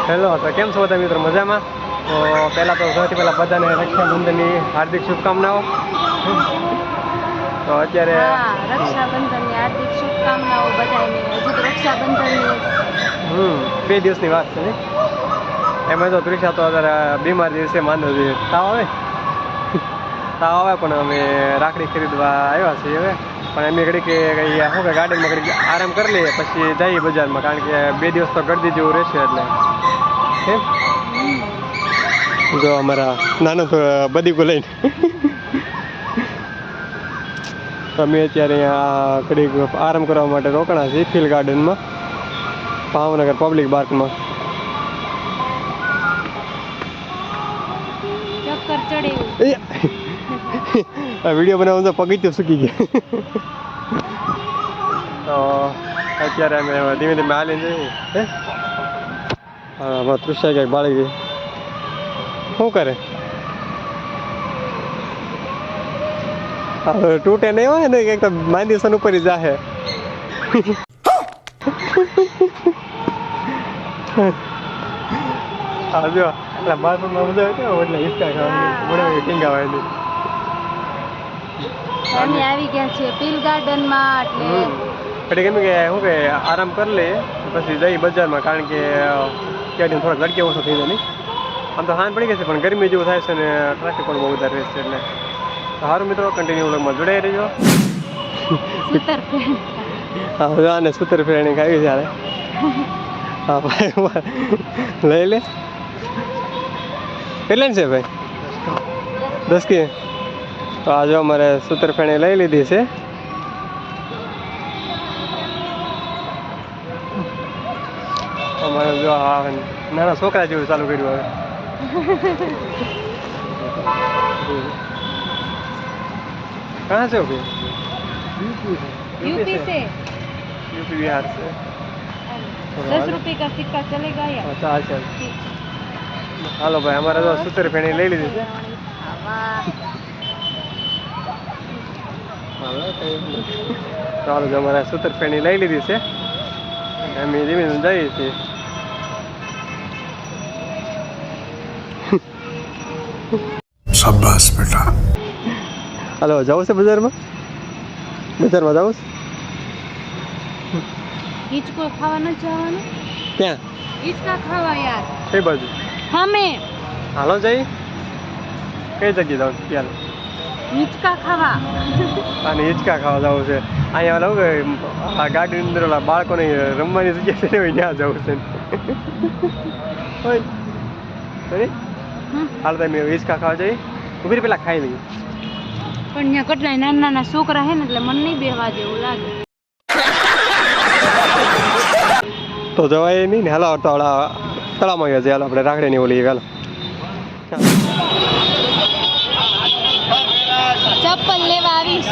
Hello, તો કેમ છો બધા મિત્રો? મજામાં? તો પહેલાં તો સૌથી પહેલાં બધાને રક્ષાબંધનની હાર્દિક શુભકામનાઓ. તો અત્યારે રક્ષાબંધનની હાર્દિક શુભકામનાઓ બધાને. હજી તો રક્ષાબંધનની 2 દિવસની વાત છે ને. એમાં તો ત્રિષા તો અત્યારે બીમાર દિવસે માંદો છે, તાવ આવે પણ અમે રાખડી ખરીદવા આવ્યા છીએ હવે. પણ એમ ઘડી કે શું કે ગાર્ડનમાં ઘડી આરામ કરી લઈએ પછી જઈએ બજારમાં, કારણ કે 2 દિવસ તો ગરદી જેવું રહેશે. એટલે જો અમારા નાનો તો બધી લઈને અમે અત્યારે અહીંયા ઘડીક આરામ કરવા માટે રોકાણા છીએ ફિલ ગાર્ડનમાં, ભાવનગર પબ્લિક પાર્કમાં. ચક્કર ચડે વિડીયો બનાવવાનું તો પગથિયું સૂકી ગયા. તો અત્યારે અમે ધીમે ધીમે હાલીને જઈએ. હા, તૃષા ક્યાંક બાળી ગઈ. શું કરે? તૂટે નહીં હોય ને, કંઈક તો માંદી સન ઉપર જાહે. હા જો એટલે બાથરૂમમાં મજા આવે એટલે હિંચકા ખાવાની ટીંગાવાની. અમે આવી ગયા છીએ ફિલ ગાર્ડનમાં. એટલે કેમ કે શું કે આરામ કરી લઈએ પછી જઈ બજારમાં, કારણ કે ત્યાં થોડાક લડકે ઓછો થઈ જાય નહીં. આમ તો હાન પડી ગઈ છે પણ ગરમી જેવું થાય છે ને ટ્રાફિક પણ બહુ વધારે રહેશે. એટલે સારું મિત્રો, કન્ટિન્યુ વ્લોગમાં જોડાઈ રહેજો. હા, અને સૂતર ફેરણી ખાવી ત્યારે. હા ભાઈ લઈ લે. કેટલા છે ભાઈ? 10 કે? તો આજે અમારે સૂતર ફેરણી લઈ લીધી છે. અમારે જો નાના છોકરા જેવું ચાલુ કર્યું હવે. कहाँ से हो गए? यूपी से। यूपी बिहार से। 10 रुपये का सिक्का चलेगा या? अच्छा अच्छा. હાલો ભાઈ, અમારે તો સૂતર ફેણી લઈ લીધી છે. ચાલો, અમારે સૂતર ફેણી લઈ લીધી છે. અમે ધીમે ધીમે જઈએ છીએ. શાબાશ બેટા. હાલો, જવું છે બજારમાં? બજારમાં જવું છે? હિંચકો ખાવા ન જવાનું? ક્યાં? હિંચકા ખાવા યાર. કઈ બાજુ? અમે. હાલો જઈ. કઈ જગ્યાએ જવું છે ત્યારે? હિંચકા ખાવા. અને હિંચકા ખાવા જવું છે. અહીંયા ઓલા કે આ ગાર્ડન અંદર ઓલા બાળકોને રમવાની જગ્યા છે ને, ત્યાં જવું છે. સોરી, હાલ તમે હિંચકા ખાવા જઈએ. ઉભી પેલા ખાઈ લઈએ. પણ ત્યાં કેટલાય નાના નાના છોકરા હે ને, એટલે મને નહીં બેહવા જેવું લાગે. તો જવાય નહીં ને. હાલો તો તળાવમાં ગયા છે. હાલો આપણે રાખડીની ઓલી હાલો. ચપ્પલ લેવા આવીશ.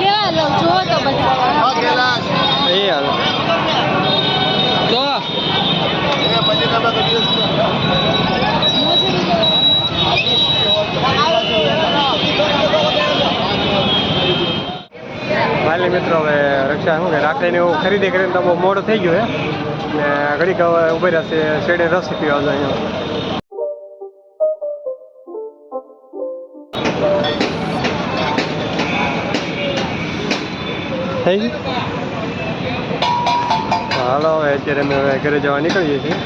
કેવા લો જો તો બધા. એ હાલો તો માલી મિત્રો, હવે રક્ષા શું કે રાખડીને એવું ખરીદી કરીને તો બહુ મોડું થઈ ગયું હે ને. ઘડીક હવે ઉભી રહેશે શેડે રસ પીવા જાય અહીંયા. થઈ ગયું. હાલો, હવે અત્યારે અમે ઘરે જવા નીકળીએ છીએ.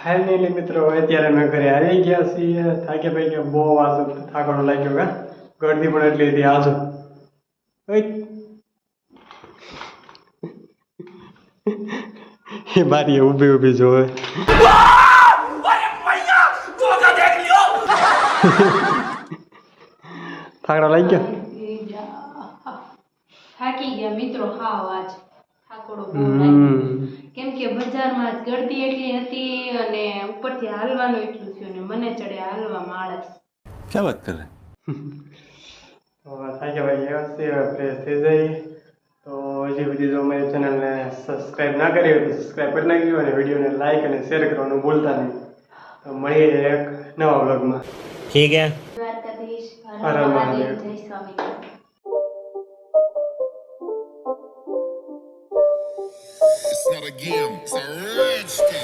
ફાઇનલી મિત્રો, અત્યારે અમે ઘરે આવી ગયા છીએ. થાક્યા ભાઈ કે બહુ આજુ થાકડો લાગ્યો. કા ગરદી પણ એટલી હતી આજુ. એ મારી ઊભી ઊભી જોવે. થાકડો લાગી ગયો. થાકી ગયા મિત્રો. હાવ આજ થાકડો બહુ કેમ કે બજારમાં ગળદી એટલી હતી અને ઉપરથી હાલવાનું એટલું થયું ને મને ચડે હાલવામાં આળસ. ક્યાં વાત કરે? થાક્યા ભાઈ એવા છે. ફ્રેશ થઈ જાય. તો હજી સુધી જો અમારી ચેનલને સબસ્ક્રાઈબ ના કરી હોય તો સબસ્ક્રાઈબ કરી નાખજો અને વિડીયોને લાઈક અને શેર કરવાનું ભૂલતા નહીં. તો મળીએ એક નવા વ્લોગમાં. ઠીક હે. દ્વારકાધીશ. હર હર મહાદેવ. જય સ્વામી. start again. It's a rich thing.